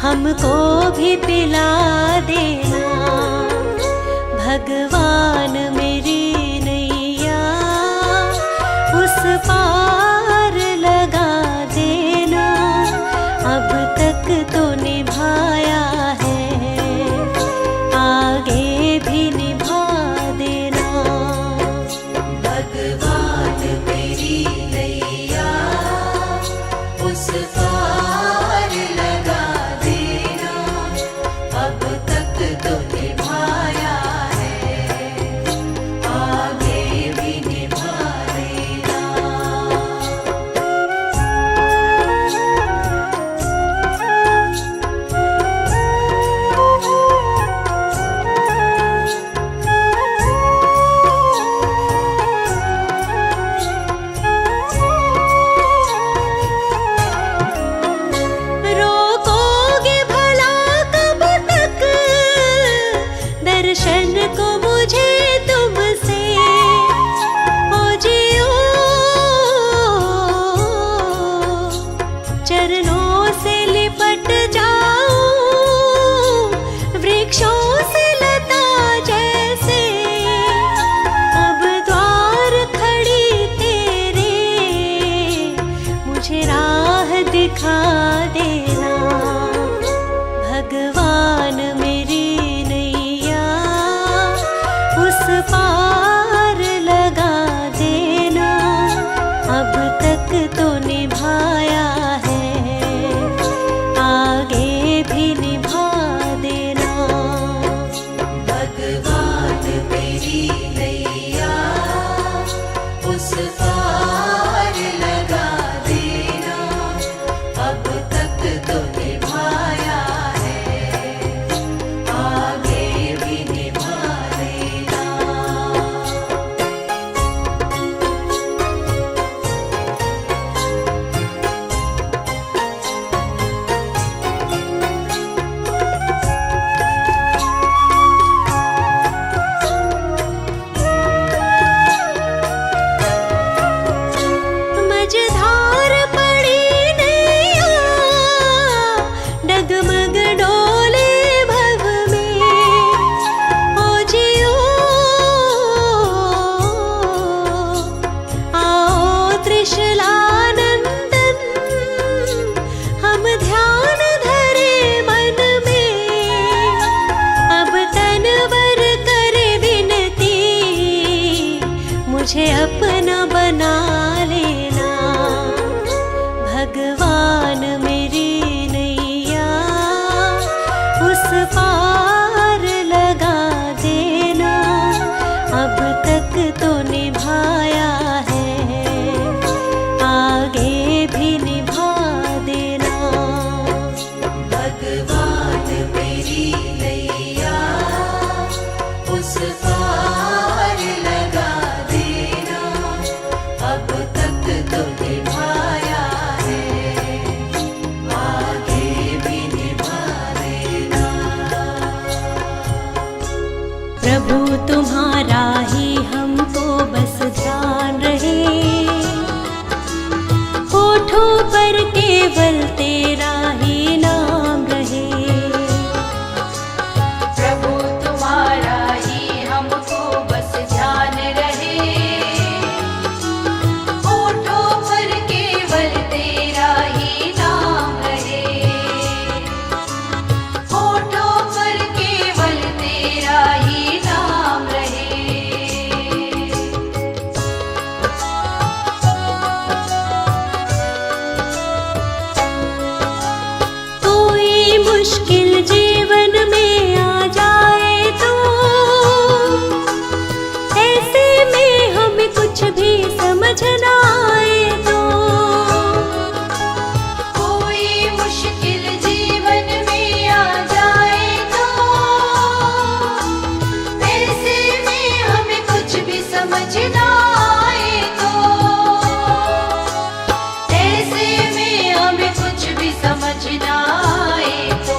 हमको भी पिला देना। भगवान मेरी नैया उस पार लगा देना। अब तक तो निभाया है, आगे भी निभा देना। भगवान मेरी नैया उस पार लगा देना। अब तक तो निभाया है, आगे भी निभा देना। रोकोगे भला कब तक दर्शन को मुझे तुमसे? ओ जियो चरणों से लिपट जाऊं, वृक्षों से लता जैसे। अब द्वार खड़ी तेरे, मुझे राह दिखा देना। भगवान मेरी नैया उस पार लगा देना। अब तक तो निभाया है, आगे भी निभा देना। भगवान मेरी नैया उस पार लगा देना। अब तक तो निभाया है, आगे भी निभा देना। मझधार पड़ी नैया डगमग डोले भव में। ओ जियो आओ त्रिशलानंदन, हम ध्यान धरे मन में। अब तनवर करे विनती, मुझे अपना बना लेना। भगवान मेरी नैया उस पार लगा देना। अब तक तो निभाया है, आगे भी निभा देना। भगवान मेरी नैया उस पार लगा देना। अब तक तो निभाया है, आगे भी निभा देना। प्रभु तुम्हारा ही हमको बस ध्यान रहे, होठों पर केवल तेरा ही नाम रहे। प्रभु तुम्हारा ही हमको बस ध्यान रहे, होठों पर केवल तेरा ही नाम रहे। होठों पर केवल तेरा ही नाम रहे। कोई मुश्किल जीवन में आ जाए तो ऐसे में हमें कुछ भी समझ ना आए तो। कोई मुश्किल जीवन में आ जाए तो ऐसे में हमें कुछ भी समझ ना आए तो। ऐसे में हमें कुछ भी समझ ना आए तो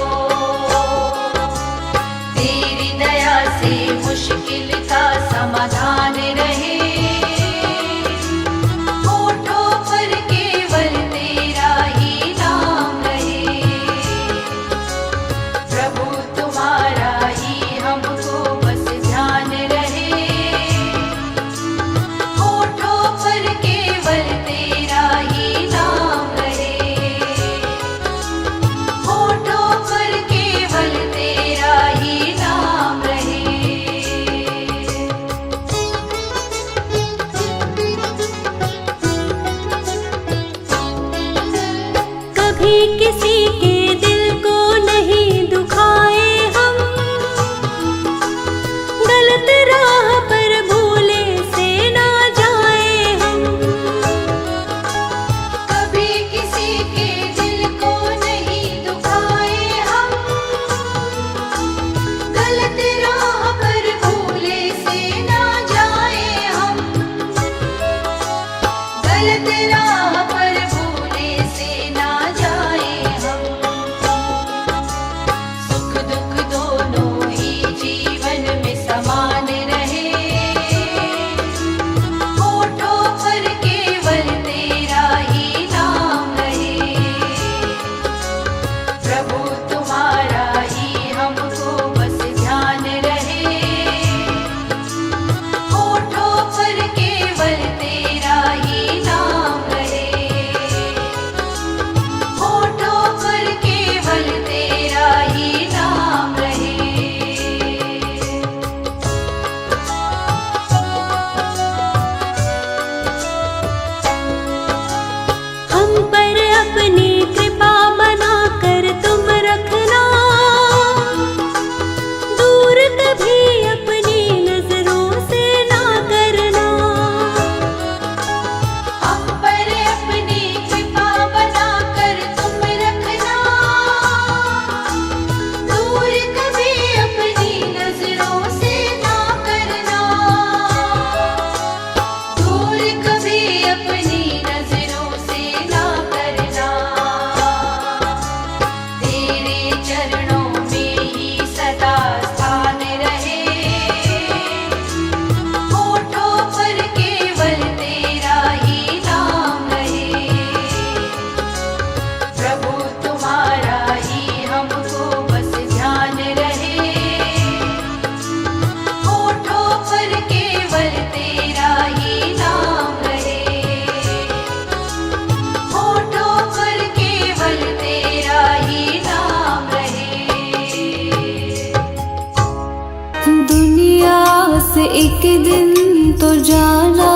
से एक दिन तो जाना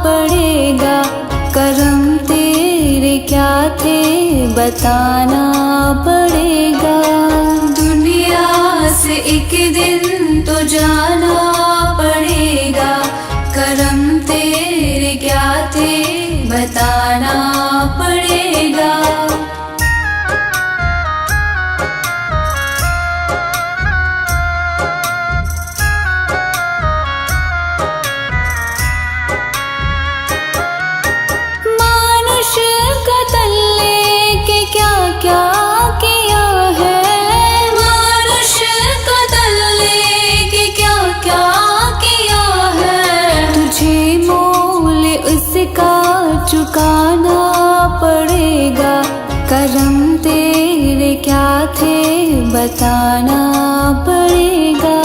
पड़ेगा, करम तेरे क्या थे बताना पड़ेगा। दुनिया से एक दिन तो जाना पड़ेगा, करम तेरे क्या थे बताना पड़ेगा। मानुष का तल्ले के क्या क्या किया है, मानुष का तल्ले के क्या क्या किया है। तुझे मोल उसका चुकाना पड़ेगा, करम तेरे क्या थे बताना पड़ेगा।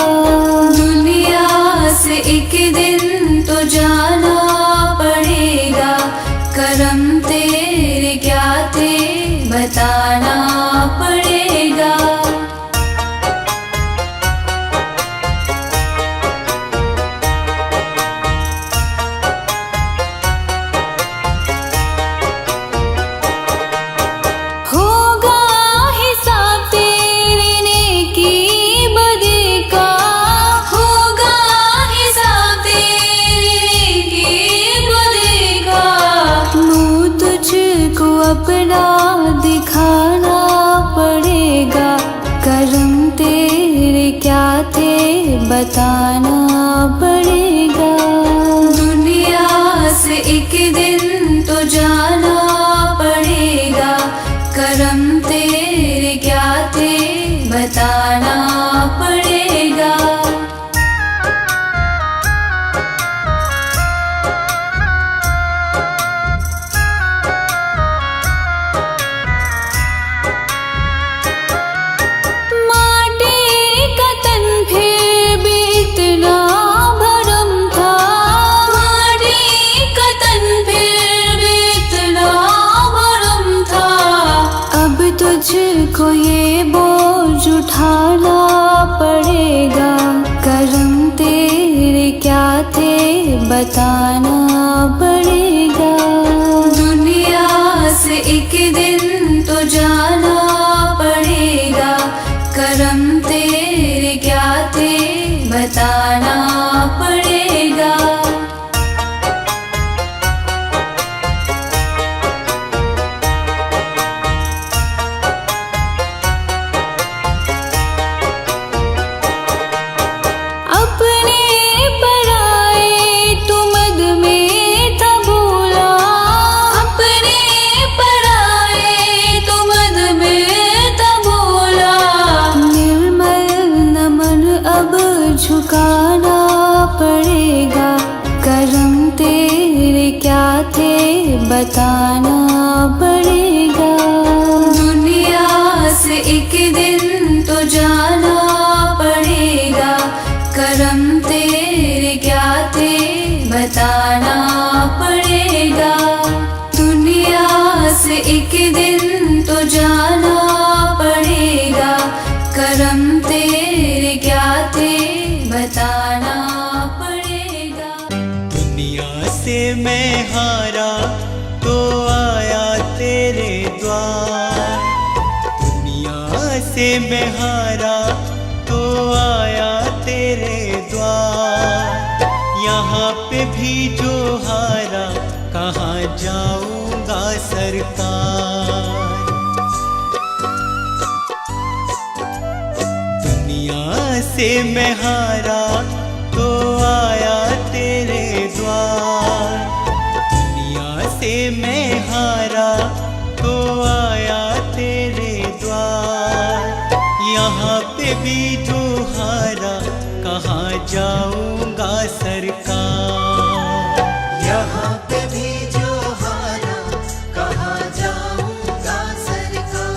दुनिया से एक दिन तो जाना पड़ेगा, करम तेरे क्या थे बताना पड़ेगा। होगा हिसाब तेरे नेकी बदी का, होगा हिसाब तेरे नेकी बदी का। मुँह तुझको अपना दिखाना पड़ेगा, करम तेरे क्या थे बताना पड़ेगा। दुनिया से एक दिन तो जाना पड़ेगा, करम तेरे क्या थे बताना पड़ेगा। माटी का तन फिर भी इतना भरम था, माटी का तन फिर भी इतना भरम था। अब तुझको ये बोझ उठाना पड़ेगा, करम तेरे क्या थे बताना पड़ेगा। दुनिया से एक दिन तो जाना पड़ेगा, करम तेरे क्या थे बताना पड़ेगा। अपने पराए तू मद में था भूला, अपने पराए तू मद में था भूला। निर्मल नमन अब झुकाना पड़ेगा, करम तेरे क्या थे बताना पड़ेगा। दुनिया से एक दिन तो जाना पड़ेगा, करम तेरे क्या थे बताना पड़ेगा। दुनिया से एक दिन तो जाना पड़ेगा, करम तेरे क्या थे बताना पड़ेगा। दुनिया से मैं हारा तो आया तेरे द्वार, दुनिया से मैं हारा तो आया तेरे द्वार। यहाँ पे भी जो हारा कहाँ जाऊंगा सरकार। दुनिया से मैं हारा तो आया तेरे द्वार, दुनिया से मैं हारा तो आया तेरे द्वार। यहाँ पे भी जो हारा कहाँ जाऊंगा सरकार। यहाँ पे भी जो हारा कहाँ जाऊंगा सरकार।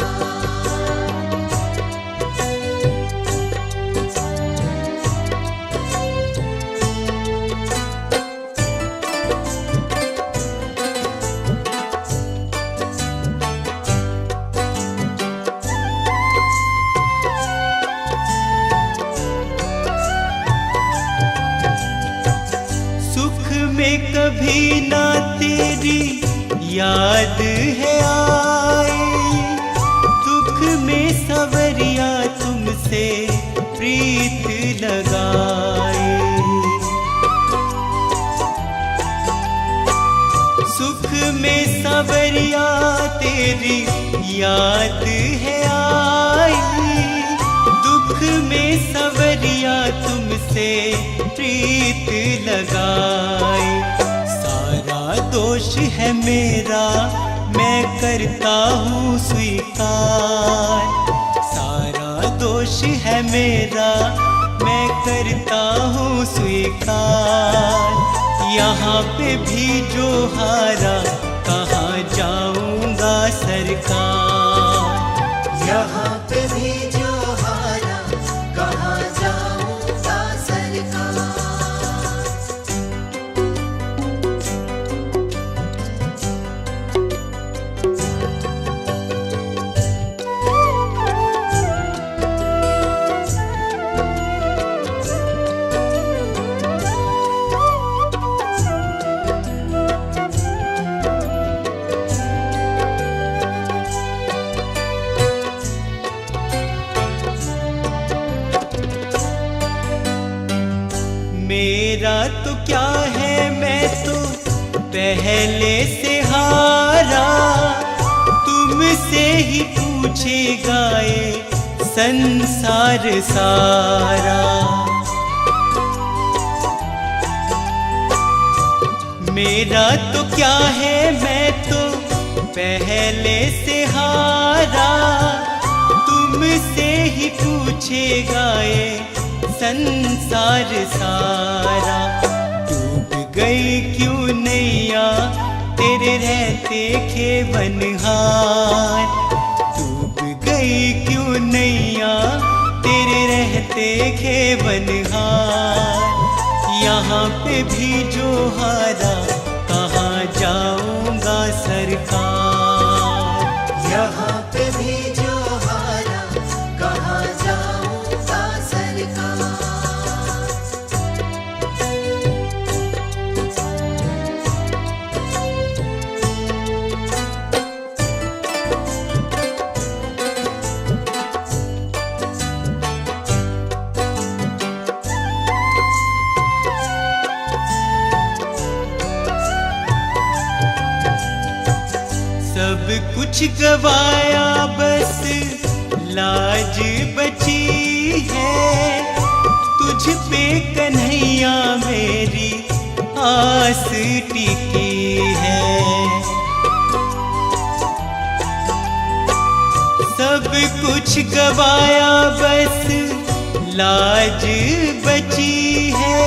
में कभी ना तेरी याद है आई, दुख में सवरिया तुमसे प्रीत लगाए। सुख में सवरिया तेरी याद है आई, दुख में सवरिया तुमसे प्रीत लगाए। सारा दोष है मेरा मैं करता हूँ स्वीकार, सारा दोष है मेरा मैं करता हूँ स्वीकार। यहाँ पे भी जो हारा कहाँ जाऊँगा सरकार, यहाँ पे भी जो हारा कहाँ जाऊँगा सरकार। मेरा तो क्या है मैं तो पहले से हारा, तुमसे ही पूछेगा ये संसार सारा। मेरा तो क्या है मैं तो पहले से हारा, तुमसे ही पूछेगा ये संसार सारा। डूब गई क्यों नैया तेरे रहते खेवनहार, डूब गई क्यों नैया तेरे रहते खेवनहार। यहाँ पे भी जो हारा कहाँ जाऊँगा सरकार, यहाँ पे भी जो हारा कहाँ जाऊँगा सरकार। सब कुछ गवाया बस लाज बची है, तुझ पे कन्हैया मेरी आस टिकी है। सब कुछ गवाया बस लाज बची है,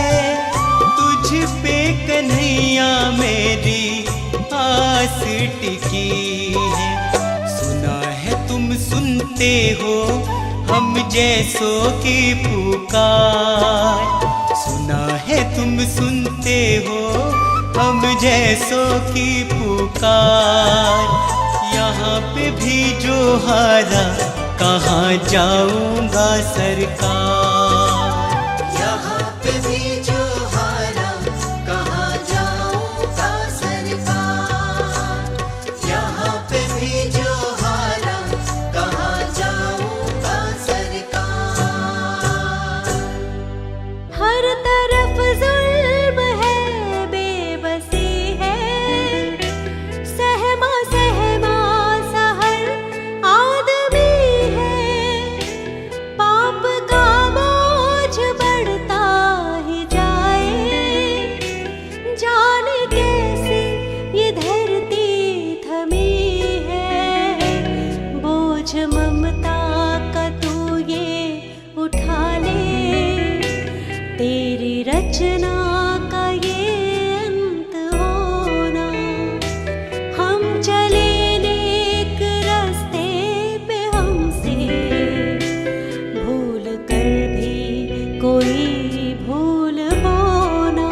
तुझ पे कन्हैया मेरी आस टिकी है। सुना है तुम सुनते हो हम जैसों की पुकार, सुना है तुम सुनते हो हम जैसों की पुकार। यहाँ पे भी जो हारा कहाँ जाऊँगा सरकार, यहाँ पे भी जो हारा कहाँ जाऊँगा सरकार। यहाँ पे भी जो हारा कहाँ जाऊँगा सरकार। हर तरफ जुल्म है बेबसी है, सहमा सहमा सा हर आदमी है। पाप का बोझ बढ़ता ही जाए, जाने कैसे ये धरती थमी है। बोझ ममता का तू ये उठा ले, तेरी रचना का ये अंत होना। हम चले नेक रास्ते पे हमसे भूल कर भी कोई भूल होना।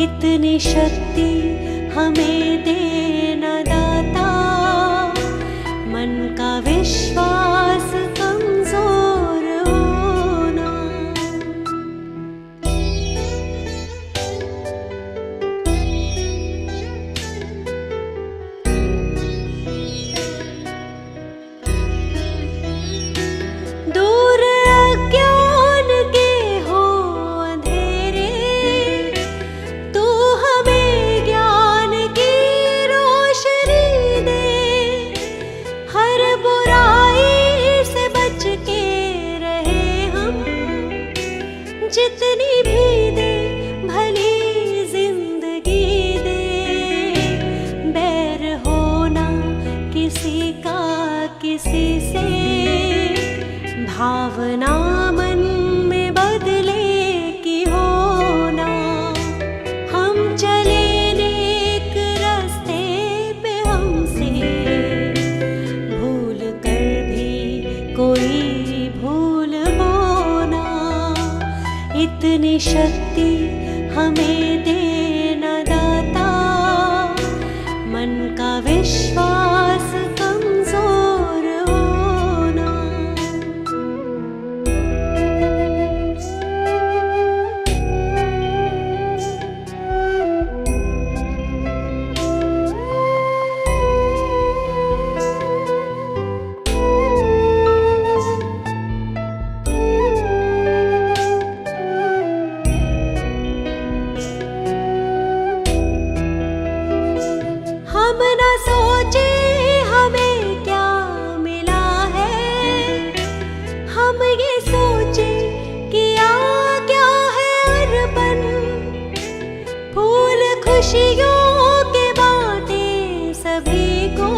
इतनी शक्ति हमें देना दाता, मन का विश्वास कमजोर होना। भावना मन में बदले की होना। हम चले नेक रास्ते पे हमसे भूल कर भी कोई भूल होना। इतनी शक्ति हमें देना दाता, मन का विश्वास कमजोर होना। हम न सोचे हमें क्या मिला है, हम ये सोचे किया क्या है अर्पण। फूल खुशियों के बांटे सभी को,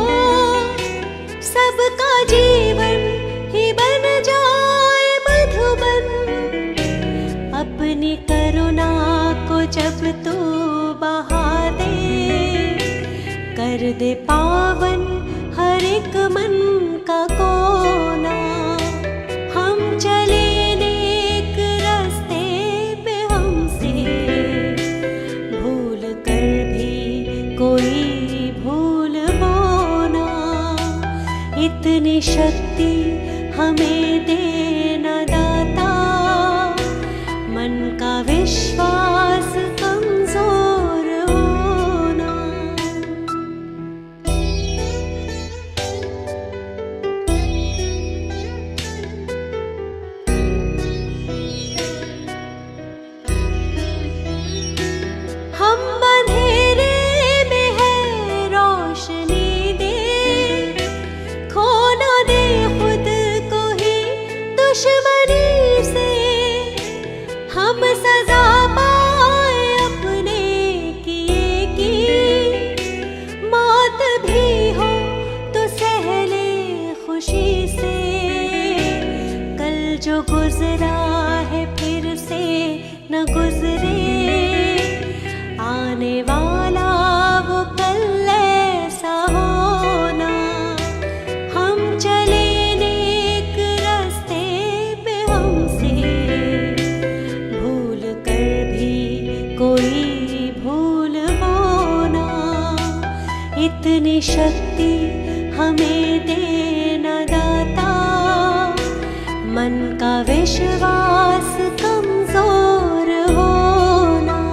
सबका जीवन ही बन जाए मधुबन। अपनी करुणा को जब तू बहा दे, कर दे पावन हर एक मन का कोना। हम चले नेक रास्ते पे हमसे भूल कर भी कोई भूल होना। इतनी शक्ति हमें देना दाता, मन का विश्वास कमजोर होना। हम अंधेरे में है रोशनी दे, खो ना दे खुद को ही दुश्मनी से। हम सजा पाए अपने किए की, मौत भी हो तो सह ले खुशी से। कल जो गुजरा है फिर से न गुजरे, आने वाला वो कल ऐसा होना। हम चले नेक रास्ते पे हमसे भूल कर भी कोई भूल होना। इतनी शक्ति हमें देना दाता, मन का विश्वास कमजोर होना।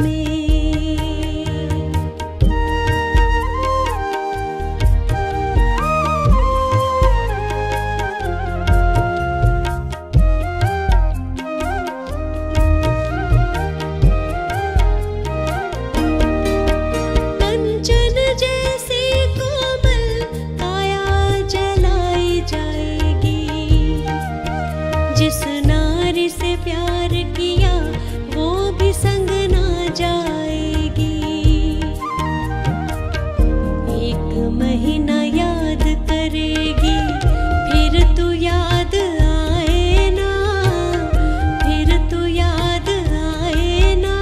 में। कंचन जैसे कोमल काया जलाई जाएगी, जिस नारी से प्यार किया वो भी संग ना जाएगी। एक महीना याद करेगी, फिर तू याद आए ना, फिर तू याद आए ना।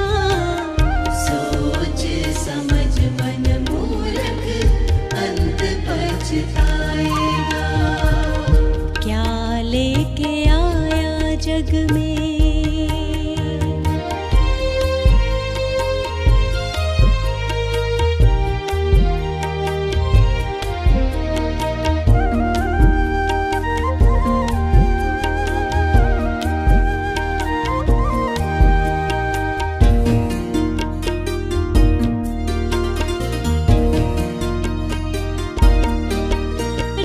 सोच समझ मन मूर्ख अंत पछताएगा। क्या लेके आया जग में।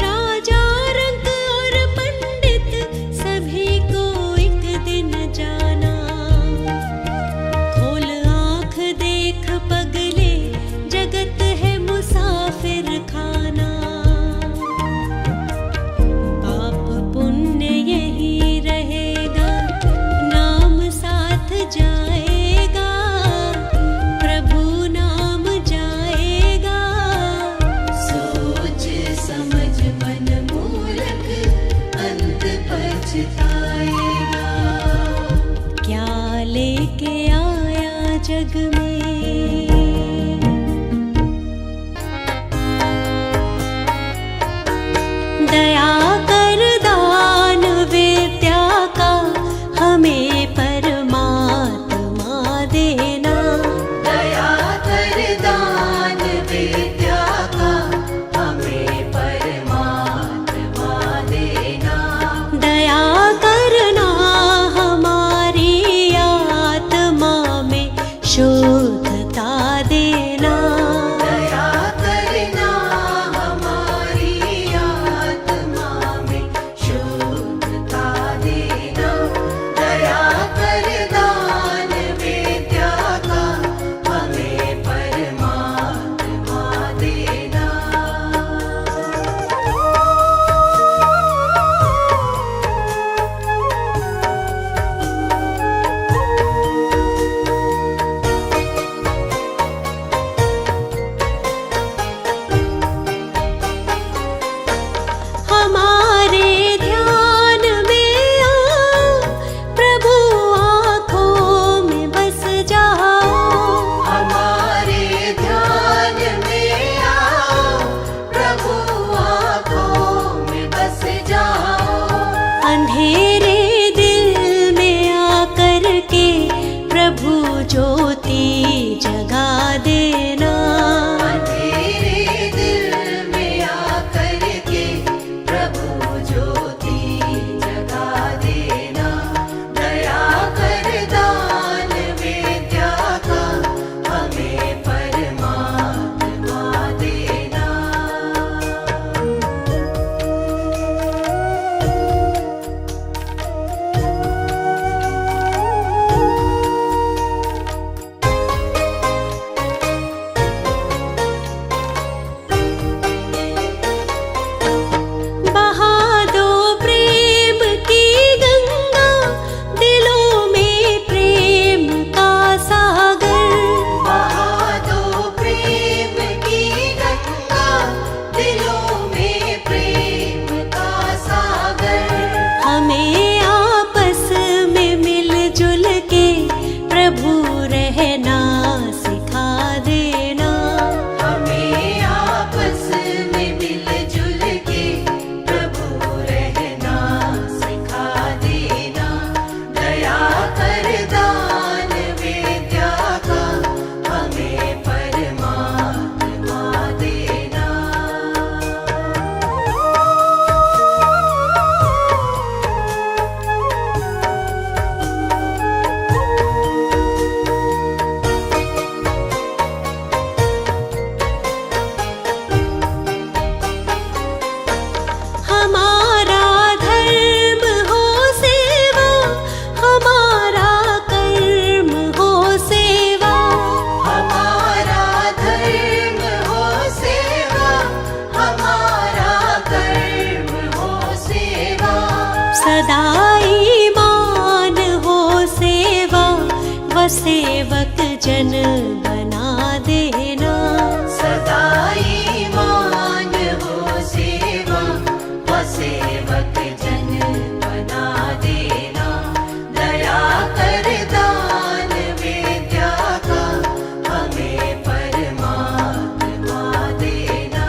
राजा रंग और पंडित सभी को एक दिन जाना। खोल आँख देख पगले, जगत है मुसाफिर खाना। पाप पुण्य यही रहेगा, नाम साथ जाएगा, प्रभु नाम जाएगा। सोच समझ मन मूर्ख अंत पछताएगा। क्या लेके आया जग में। दया कर दान विद्या का हमें परमात्मा देना। दया कर दान विद्या का हमें परमात्मा देना। दया करना हमारी आत्मा में शुद्धता जन बना देना। सदाई मान हो सेवा व सेवक जन बना देना। दया कर दान विद्या का हमें परमात्मा देना।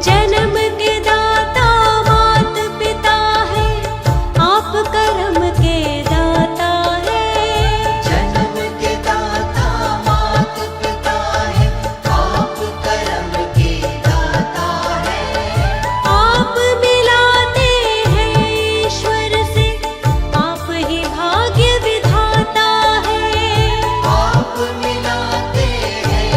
जन्म के दाता मात पिता है, आप कर्म के दाता है। जन्म के दाता मात पिता है, आप कर्म के दाता है। आप मिलाते हैं ईश्वर से, आप ही भाग्य विधाता है। आप मिलाते हैं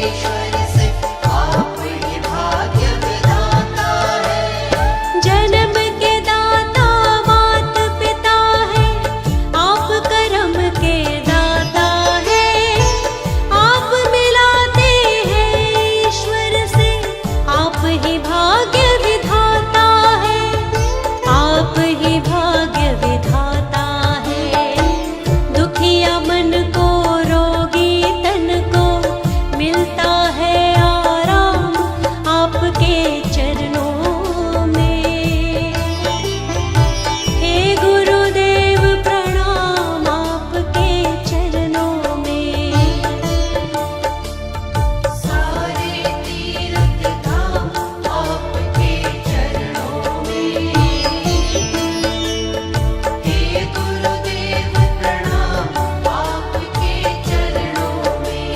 ईश्वर से, आप ही भाग्य विधाता है। जन्म के दाता मात पिता है, आप कर्म के दाता है। आप मिलाते हैं ईश्वर से, आप ही भाग्य विधाता है। आप ही भाग्य विधाता है। दुखिया मन को रोगी तन को मिलता है आराम आपके चरणों में। हे गुरुदेव प्रणाम आपके चरणों में। सारे तीर्थ धाम आपके चरणों में। हे गुरुदेव प्रणाम आपके चरणों में।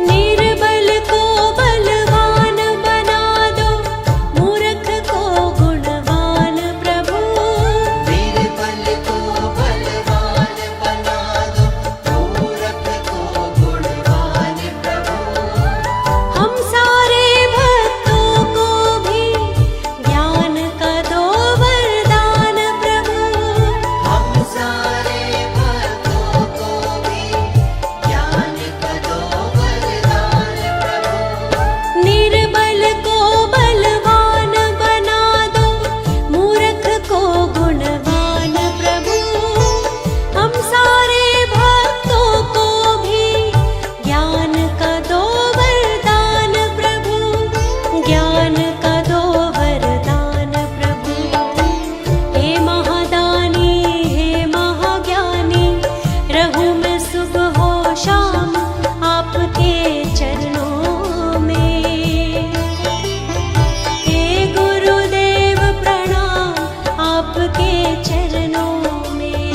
निर्बल को बलवान बना दो, मूर्ख को गुणवान प्रभु। निर्बल को बलवान बना दो, मूर्ख को गुणवान प्रभु। हम सारे भक्तों को भी ज्ञान का दो वरदान प्रभु। हम सारे भक्तों को भी ज्ञान का दो वरदान प्रभु। निर्बल को बलवान बना दो, मूर्ख को गुणवान प्रभु। हम सारे भक्तों को भी ज्ञान का दो वरदान प्रभु। ज्ञान का दो वरदान प्रभु। हे महादानी हे महाज्ञानी, रहूं मैं सुबह हो शाम आपके चरणों में। हे गुरुदेव प्रणाम आपके चरणों में।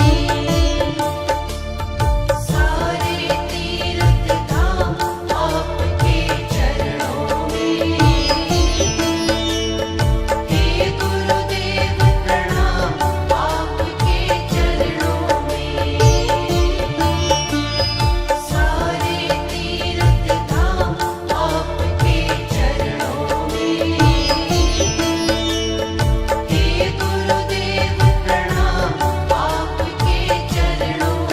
सारे तीर्थ धाम आपके चरणों में। हे गुरुदेव प्रणाम आपके चरणों में। सारे तीर्थ धाम आपके चरणों में। हे गुरुदेव प्रणाम आपके चरणों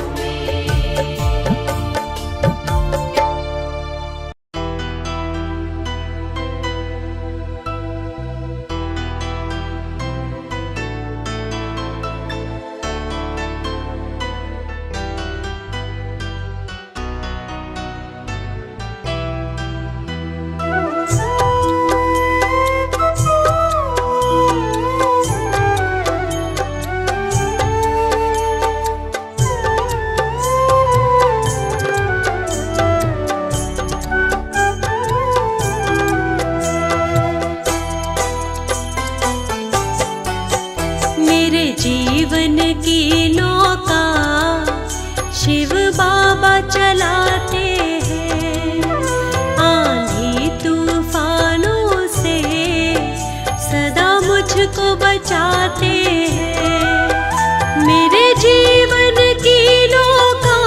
मेरे जीवन की नौका शिव बाबा चलाते हैं। आंधी तूफानों से सदा मुझको बचाते हैं। मेरे जीवन की नौका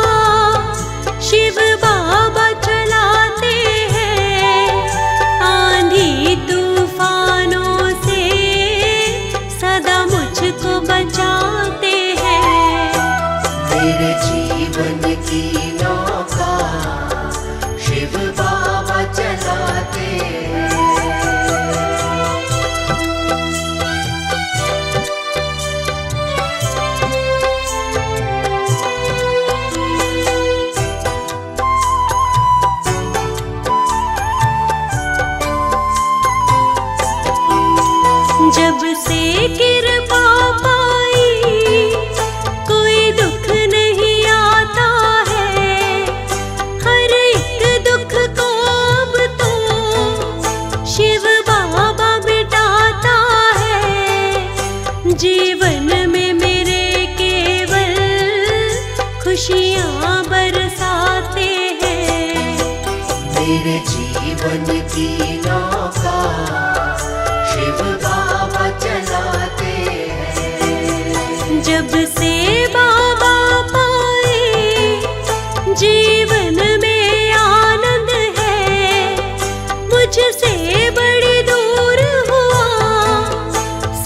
शिव बाबा चलाते हैं। आंधी तूफानों से सदा मुझको बचाते हैं। मेरे जीवन की नौका शिव बाबा चलाते हैं। जीवन में मेरे केवल खुशियाँ बरसाते हैं। मेरे जीवन की नौका शिव बाबा चलाते हैं। जब से बाबा पाए जीवन में आनंद है, मुझसे बड़ी दूर हुआ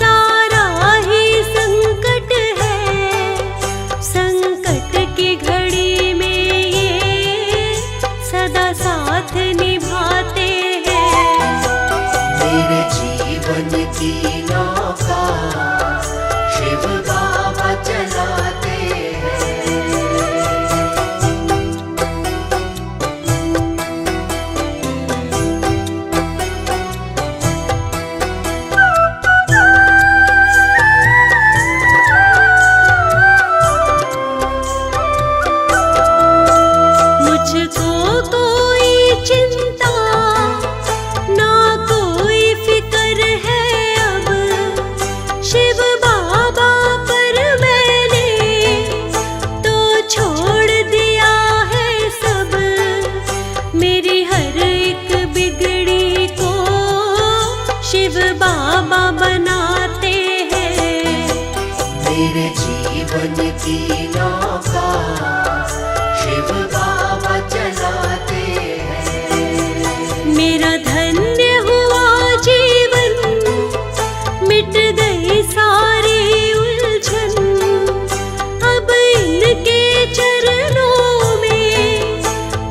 सारा ही संकट है। संकट की घड़ी में ये सदा साथ निभाते हैं। मेरे जीवन की नौका शिव बाबा चलाते हैं। मुझको कोई चिंता ना कोई फिक्र है अब, शिव बाबा पर मैंने तो छोड़ दिया है सब। मेरी हर एक बिगड़ी को शिव बाबा बनाते हैं। मेरे जीवन की नौका शिव बाबा चलाते हैं। मेरा धन्य हुआ जीवन, मिट गई सारी उलझन। अब इनके चरणों में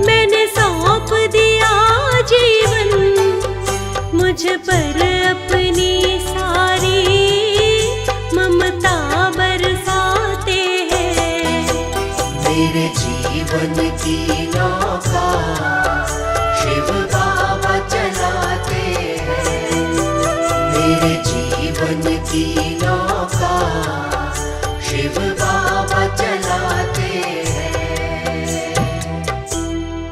मैंने सौंप दिया जीवन। मुझ पर अपनी सारी ममता बरसाते हैं। मेरे जीवन की नौका